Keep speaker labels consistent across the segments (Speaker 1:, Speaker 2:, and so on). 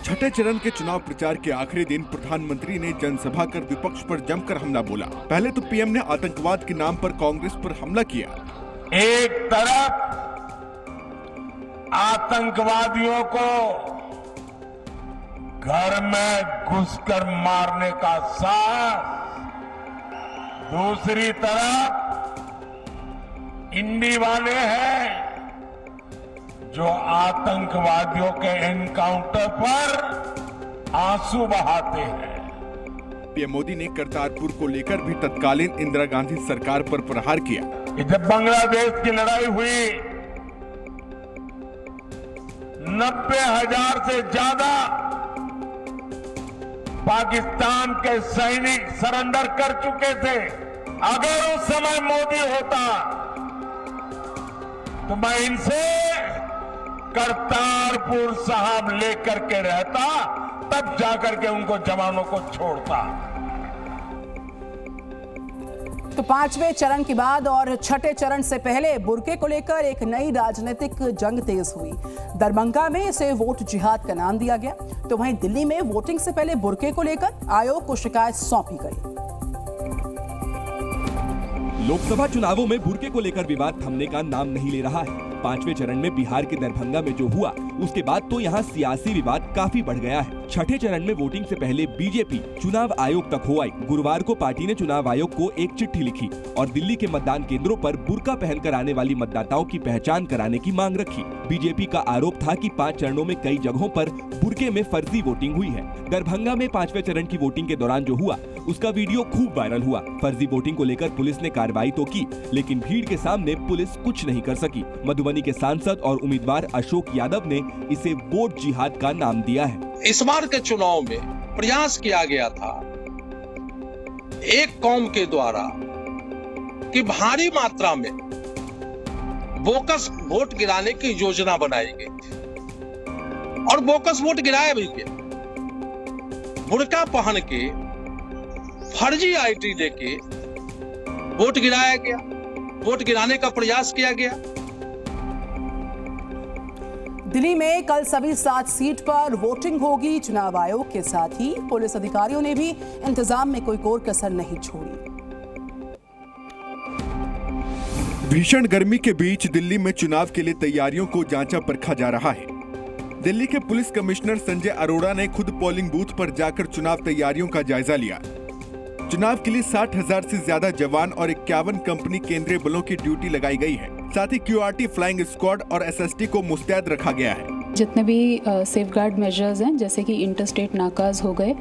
Speaker 1: छठे चरण के चुनाव प्रचार के आखिरी दिन प्रधानमंत्री ने जनसभा कर विपक्ष पर जमकर हमला बोला। पहले तो पीएम ने आतंकवाद के नाम पर कांग्रेस पर हमला किया।
Speaker 2: एक तरफ आतंकवादियों को घर में घुसकर मारने का साहस, दूसरी तरफ इंडी वाले हैं जो आतंकवादियों के एनकाउंटर पर आंसू बहाते हैं।
Speaker 1: पीएम मोदी ने करतारपुर को लेकर भी तत्कालीन इंदिरा गांधी सरकार पर प्रहार किया।
Speaker 2: जब बांग्लादेश की लड़ाई हुई 90,000 से ज्यादा पाकिस्तान के सैनिक सरेंडर कर चुके थे। अगर उस समय मोदी होता तो मैं इनसे करतारपुर साहब लेकर के रहता, तब जाकर के उनको जवानों को छोड़ता।
Speaker 3: तो पांचवें चरण के बाद और छठे चरण से पहले बुर्के को लेकर एक नई राजनीतिक जंग तेज हुई। दरभंगा में इसे वोट जिहाद का नाम दिया गया, तो वहीं दिल्ली में वोटिंग से पहले बुर्के को लेकर आयोग को शिकायत सौंपी गई।
Speaker 4: लोकसभा चुनावों में बुर्के को लेकर विवाद थमने का नाम नहीं ले रहा है। पांचवें चरण में बिहार के दरभंगा में जो हुआ, उसके बाद तो यहाँ सियासी विवाद काफी बढ़ गया है। छठे चरण में वोटिंग से पहले बीजेपी चुनाव आयोग तक हो आई। गुरुवार को पार्टी ने चुनाव आयोग को एक चिट्ठी लिखी और दिल्ली के मतदान केंद्रों पर बुर्का पहनकर आने वाली मतदाताओं की पहचान कराने की मांग रखी। बीजेपी का आरोप था कि 5 चरणों में कई जगहों पर बुर्के में फर्जी वोटिंग हुई है। दरभंगा में 5वें चरण की वोटिंग के दौरान जो हुआ, उसका वीडियो खूब वायरल हुआ। फर्जी वोटिंग को लेकर पुलिस ने कार्रवाई तो की, लेकिन भीड़ के सामने पुलिस कुछ नहीं कर सकी। मधुबनी के सांसद और उम्मीदवार अशोक यादव ने इसे वोट जिहाद का नाम दिया है।
Speaker 5: इस बार के चुनाव में प्रयास किया गया था एक कौम के द्वारा कि भारी मात्रा में बोकस वोट गिराने की योजना बनाई गई थी और बोकस वोट गिराया भी गया। बुर्का पहन के फर्जी आईडी लेके वोट गिराया गया, वोट गिराने का प्रयास किया गया।
Speaker 3: दिल्ली में कल सभी 7 सीट पर वोटिंग होगी। चुनाव आयोग के साथ ही पुलिस अधिकारियों ने भी इंतजाम में कोई कोर कसर नहीं छोड़ी।
Speaker 1: भीषण गर्मी के बीच दिल्ली में चुनाव के लिए तैयारियों को जांचा परखा जा रहा है। दिल्ली के पुलिस कमिश्नर संजय अरोड़ा ने खुद पोलिंग बूथ पर जाकर चुनाव तैयारियों का जायजा लिया। चुनाव के लिए 60,000 से ज्यादा जवान और 51 कंपनी केंद्रीय बलों की ड्यूटी लगाई गई है। साथ ही क्यूआरटी फ्लाइंग स्क्वाड और एसएसटी को मुस्तैद रखा गया है।
Speaker 6: जितने भी सेफ गार्ड मेजर्स हैं, जैसे कि इंटरस्टेट नाकाज हो गए,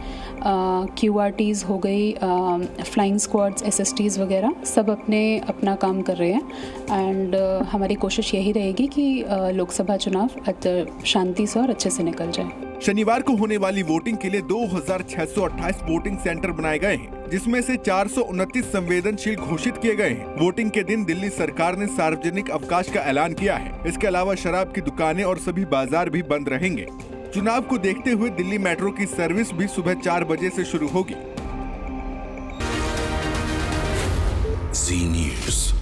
Speaker 6: क्यूआरटीज हो गई, फ्लाइंग स्क्वाड्स, एसएसटीज वगैरह, सब अपना काम कर रहे हैं। एंड हमारी कोशिश यही रहेगी कि लोकसभा चुनाव शांति से और अच्छे से निकल जाए।
Speaker 1: शनिवार को होने वाली वोटिंग के लिए 2628 वोटिंग सेंटर बनाए गए हैं, जिसमें से 429 संवेदनशील घोषित किए गए हैं। वोटिंग के दिन दिल्ली सरकार ने सार्वजनिक अवकाश का ऐलान किया है। इसके अलावा शराब की दुकानें और सभी बाजार भी बंद रहेंगे। चुनाव को देखते हुए दिल्ली मेट्रो की सर्विस भी सुबह 4 बजे से शुरू होगी।
Speaker 7: जी न्यूज़।